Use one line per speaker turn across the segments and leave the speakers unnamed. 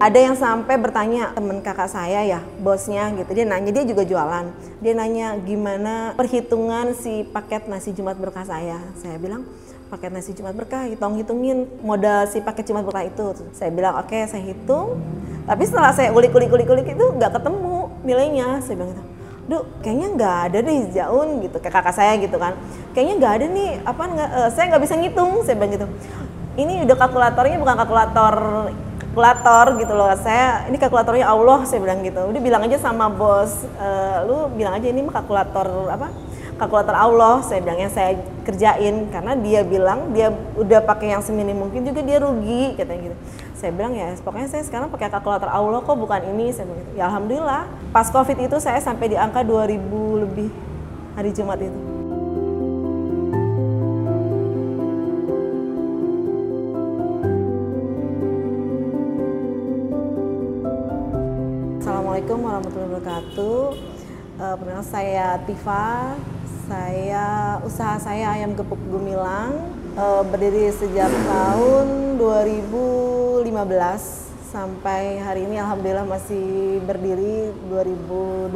Ada yang sampai bertanya, temen kakak saya ya, bosnya gitu, dia nanya, dia juga jualan. Dia nanya gimana perhitungan si paket nasi Jumat Berkah saya. Saya bilang, paket nasi Jumat Berkah, hitungin modal si paket Jumat Berkah itu. Saya bilang, oke, saya hitung. Tapi setelah saya ulik itu nggak ketemu nilainya. Saya bilang gitu, duh kayaknya nggak ada deh Zaun gitu, ke kakak saya gitu kan. Kayaknya nggak ada nih, saya nggak bisa ngitung, saya bilang gitu. Ini udah kalkulatornya bukan kalkulator gitu loh, ini kalkulatornya Allah, saya bilang gitu. Udah bilang aja sama bos, lu bilang aja ini mah kalkulator Allah, saya bilang yang saya kerjain, karena dia bilang dia udah pakai yang seminim mungkin juga dia rugi katanya gitu. Saya bilang ya pokoknya saya sekarang pakai kalkulator Allah kok, bukan ini, saya bilang gitu. Ya alhamdulillah pas Covid itu saya sampai di angka 2000 lebih hari Jumat itu. Assalamualaikum warahmatullahi wabarakatuh. Perkenalkan saya Tifa. Usaha saya ayam gepuk Gumilang. Berdiri sejak tahun 2015 sampai hari ini alhamdulillah masih berdiri 2023.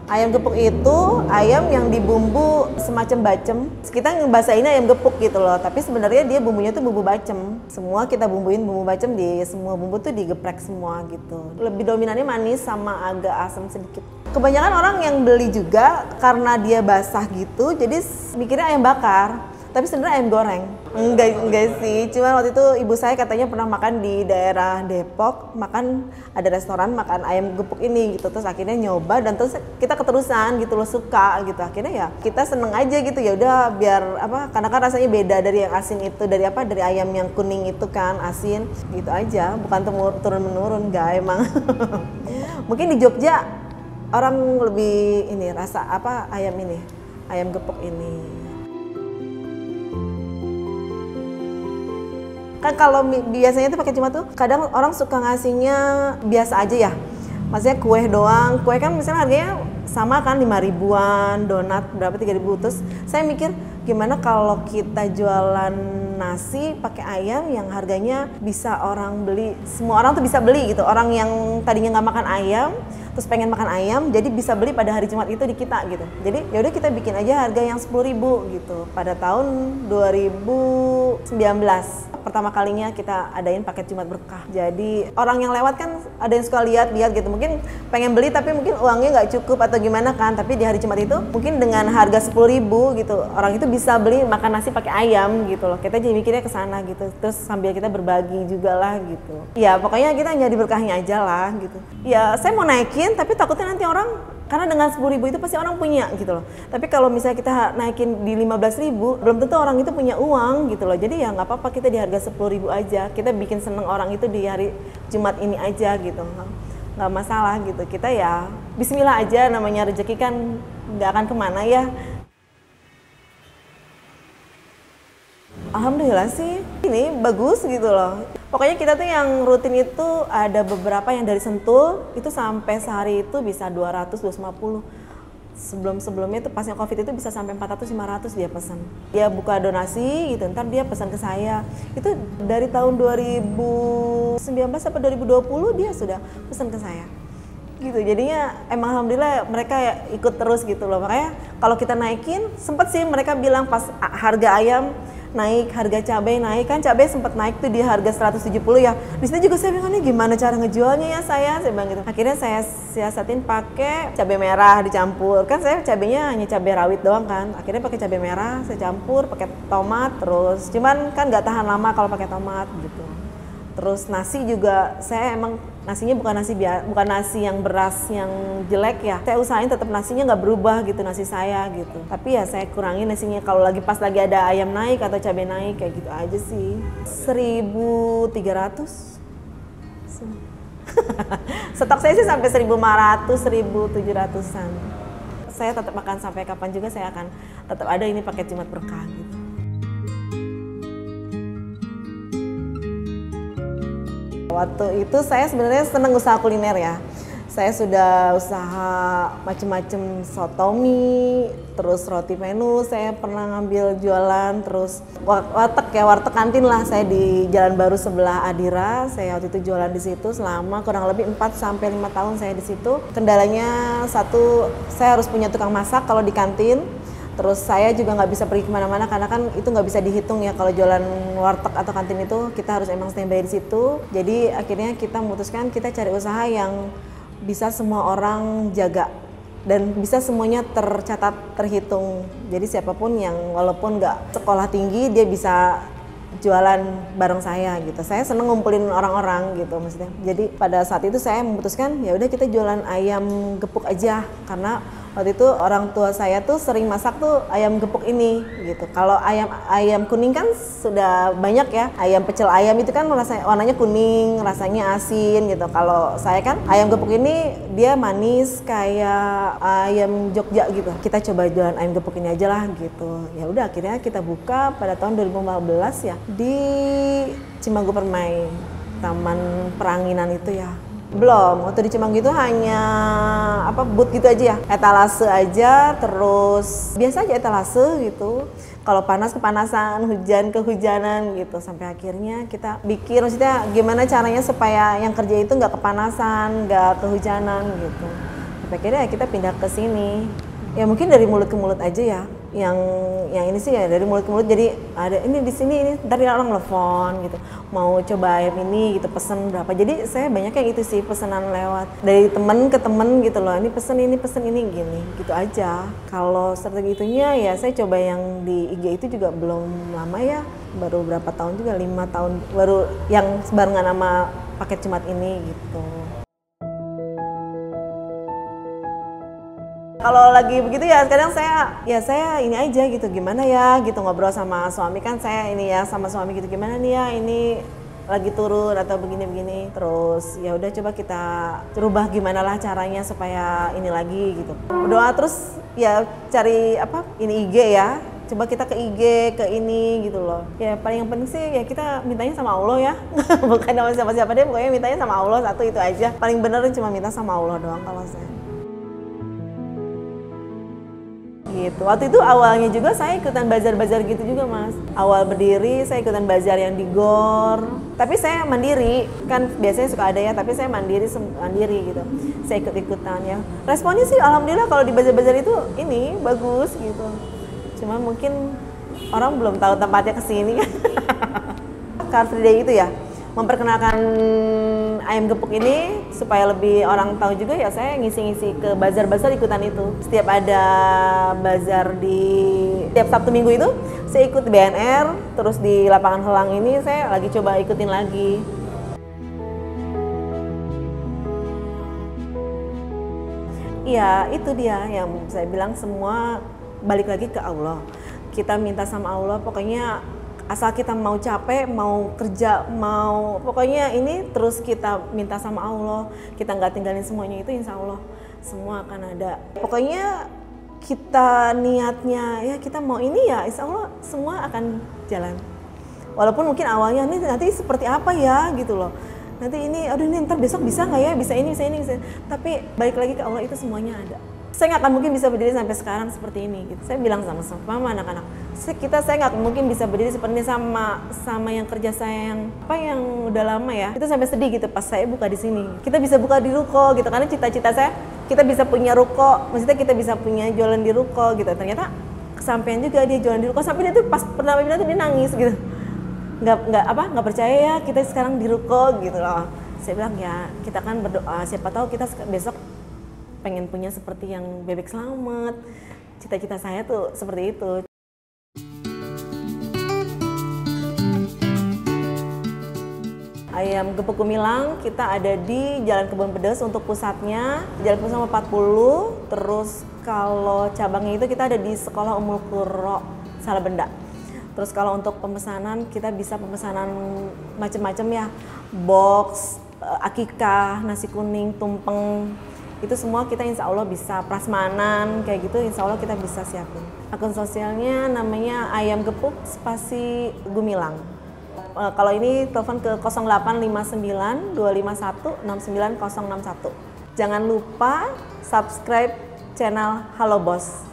Ayam gepuk itu ayam yang dibumbu semacam bacem. Kita ngebahasainnya ayam gepuk gitu loh, tapi sebenarnya dia bumbunya tuh bumbu bacem. Semua kita bumbuin bumbu bacem, di semua bumbu tuh digeprek semua gitu. Lebih dominannya manis sama agak asam sedikit. Kebanyakan orang yang beli juga karena dia basah gitu, jadi mikirnya ayam bakar. Tapi sebenarnya ayam goreng. Enggak sih, cuma waktu itu ibu saya katanya pernah makan di daerah Depok, ada restoran makan ayam gepuk ini gitu, terus akhirnya nyoba dan terus kita keterusan gitu loh, suka gitu. Akhirnya ya kita seneng aja gitu, ya udah biar karena kan rasanya beda dari yang asin itu, dari ayam yang kuning itu kan asin gitu aja, bukan turun menurun, enggak emang. Mungkin di Jogja orang lebih ini rasa ayam gepuk ini. Kan kalau biasanya tuh pakai Jumat tuh kadang orang suka ngasihnya biasa aja ya, maksudnya kue doang. Kue kan misalnya harganya sama kan 5 ribuan, donat berapa 3 ribu. Terus saya mikir gimana kalau kita jualan nasi pakai ayam yang harganya bisa orang beli, semua orang tuh bisa beli gitu. Orang yang tadinya nggak makan ayam terus pengen makan ayam, jadi bisa beli pada hari Jumat itu di kita gitu. Jadi yaudah kita bikin aja harga yang 10.000 gitu pada tahun 2019. Pertama kalinya kita adain paket Jumat Berkah. Jadi orang yang lewat kan ada yang suka lihat gitu, mungkin pengen beli tapi mungkin uangnya nggak cukup atau gimana kan. Tapi di hari Jumat itu mungkin dengan harga 10.000 gitu, orang itu bisa beli makan nasi pakai ayam gitu loh. Kita jadi mikirnya ke sana gitu. Terus sambil kita berbagi juga lah gitu. Ya pokoknya kita nyari berkahnya aja lah gitu. Ya saya mau naikin tapi takutnya nanti orang, karena dengan 10.000 itu pasti orang punya gitu loh. Tapi kalau misalnya kita naikin di 15.000, belum tentu orang itu punya uang gitu loh. Jadi ya nggak apa-apa kita di harga 10.000 aja. Kita bikin seneng orang itu di hari Jumat ini aja gitu. Nggak masalah gitu. Kita ya bismillah aja, namanya rezeki kan nggak akan kemana ya. Alhamdulillah sih ini bagus gitu loh. Pokoknya kita tuh yang rutin itu ada beberapa yang dari Sentul itu sampai sehari itu bisa 200-250. Sebelumnya itu pasnya Covid itu bisa sampai 400-500 dia pesan. Dia buka donasi gitu, ntar dia pesan ke saya. Itu dari tahun 2019 sampai 2020 dia sudah pesan ke saya. Gitu, jadinya emang alhamdulillah mereka ikut terus gitu loh. Makanya kalau kita naikin, sempet sih mereka bilang pas harga ayam naik, harga cabai naik, kan cabai sempat naik tuh di harga 170 ya. Di situ juga saya bilang, nih gimana cara ngejualnya ya saya bilang gitu. Akhirnya saya siasatin pakai cabai merah dicampur. Kan saya cabainya hanya cabai rawit doang kan. Akhirnya pakai cabai merah, saya campur pakai tomat terus. Cuman kan nggak tahan lama kalau pakai tomat gitu. Terus nasi juga saya emang nasinya bukan nasi yang beras yang jelek ya. Saya usahain tetap nasinya nggak berubah gitu nasi saya gitu. Tapi ya saya kurangin nasinya kalau pas lagi ada ayam naik atau cabai naik kayak gitu aja sih. 1.300. Stok saya sih sampai 1.500, 1.700-an. Saya tetap akan sampai kapan juga saya akan tetap ada ini paket Jumat Berkah gitu. Waktu itu saya sebenarnya seneng usaha kuliner ya. Saya sudah usaha macam-macam sotomi, terus roti menu, saya pernah ngambil jualan, terus warteg kantin lah, saya di Jalan Baru sebelah Adira. Saya waktu itu jualan di situ selama kurang lebih 4 sampai 5 tahun saya di situ. Kendalanya satu, saya harus punya tukang masak kalau di kantin. Terus saya juga nggak bisa pergi kemana-mana karena kan itu nggak bisa dihitung ya, kalau jualan warteg atau kantin itu kita harus emang standby di situ. Jadi akhirnya kita memutuskan kita cari usaha yang bisa semua orang jaga dan bisa semuanya tercatat, terhitung. Jadi siapapun yang walaupun nggak sekolah tinggi dia bisa jualan bareng saya gitu. Saya seneng ngumpulin orang-orang gitu maksudnya. Jadi pada saat itu saya memutuskan ya udah kita jualan ayam gepuk aja, karena waktu itu orang tua saya tuh sering masak tuh ayam gepuk ini gitu. Kalau ayam kuning kan sudah banyak ya. Ayam pecel ayam itu kan warnanya kuning, rasanya asin gitu. Kalau saya kan ayam gepuk ini dia manis kayak ayam Jogja gitu. Kita coba jualan ayam gepuk ini aja lah gitu. Ya udah akhirnya kita buka pada tahun 2015 ya di Cimanggu Permai, Taman Peranginan itu ya. Belum, waktu di Cimanggu itu hanya booth gitu aja ya, etalase aja, terus biasa aja etalase gitu. Kalau panas kepanasan, hujan kehujanan gitu, sampai akhirnya kita bikin maksudnya gimana caranya supaya yang kerja itu nggak kepanasan, nggak kehujanan gitu. Sampai akhirnya kita pindah ke sini. Ya mungkin dari mulut ke mulut aja ya. Yang ini sih ya dari mulut ke mulut, jadi ada ini di sini ini ntar orang telepon gitu, mau coba ayam ini gitu, pesen berapa. Jadi saya banyak yang itu sih, pesanan lewat dari temen ke temen gitu loh, ini pesen ini gini gitu aja. Kalau strategi itunya ya saya coba yang di IG itu juga belum lama ya, baru berapa tahun juga, 5 tahun baru yang barengan sama paket Jumat ini gitu. Kalau lagi begitu ya kadang saya ini aja gitu, gimana ya gitu, ngobrol sama suami kan, saya ini ya sama suami gitu, gimana nih ya ini lagi turun atau begini-begini, terus ya udah coba kita rubah gimana lah caranya supaya ini lagi gitu. Berdoa terus ya cari ini IG ya, coba kita ke IG ke ini gitu loh. Ya paling yang penting sih ya kita mintanya sama Allah ya, bukan sama siapa-siapa deh, pokoknya mintanya sama Allah, satu itu aja. Paling bener cuma minta sama Allah doang kalau saya. Gitu. Waktu itu awalnya juga saya ikutan bazar-bazar gitu juga Mas. Awal berdiri saya ikutan bazar yang di GOR. Tapi saya mandiri, kan biasanya suka ada ya, tapi saya mandiri gitu. Saya ikut-ikutan ya. Responnya sih alhamdulillah kalau di bazar-bazar itu ini bagus gitu. Cuma mungkin orang belum tahu tempatnya kesini kan. Car Free Day itu ya, memperkenalkan ayam gepuk ini supaya lebih orang tahu juga ya, saya ngisi-ngisi ke bazar-bazar ikutan itu. Setiap ada bazar setiap Sabtu Minggu itu saya ikut BNR, terus di lapangan Helang ini saya lagi coba ikutin lagi. Iya, itu dia yang saya bilang, semua balik lagi ke Allah. Kita minta sama Allah, pokoknya asal kita mau capek, mau kerja, mau pokoknya ini terus kita minta sama Allah, kita nggak tinggalin semuanya, itu insya Allah semua akan ada. Pokoknya kita niatnya ya kita mau ini ya, insya Allah semua akan jalan. Walaupun mungkin awalnya nih nanti seperti apa ya gitu loh. Nanti ini, aduh ini ntar besok bisa nggak ya, bisa ini. Tapi balik lagi ke Allah, itu semuanya ada. Saya nggak akan mungkin bisa berdiri sampai sekarang seperti ini gitu. Saya bilang sama anak-anak, saya nggak mungkin bisa berdiri seperti ini sama yang kerja saya yang udah lama ya. Itu sampai sedih gitu pas saya buka di sini. Kita bisa buka di ruko gitu, karena cita-cita saya kita bisa punya ruko, maksudnya kita bisa punya jualan di ruko gitu. Ternyata kesampaian juga dia jualan di ruko, sampai dia tuh pas pertama bilang tuh dia nangis gitu. Nggak percaya ya kita sekarang di ruko gitu loh. Saya bilang ya kita kan berdoa, siapa tahu kita besok pengen punya seperti yang Bebek Slamet. Cita-cita saya tuh seperti itu. Ayam gepuk Gumilang kita ada di Jalan Kebun Pedes untuk pusatnya, Jalan Pusat 40. Terus kalau cabangnya itu kita ada di Sekolah Ummul Qura Salabenda. Terus kalau untuk pemesanan kita bisa pemesanan macam-macam ya, box, akikah, nasi kuning, tumpeng. Itu semua kita insya Allah bisa, prasmanan kayak gitu insya Allah kita bisa siapin. Akun sosialnya namanya Ayam Gepuk Spasi Gumilang. Kalau ini telepon ke 0859 251 69061. Jangan lupa subscribe channel Halo Bos.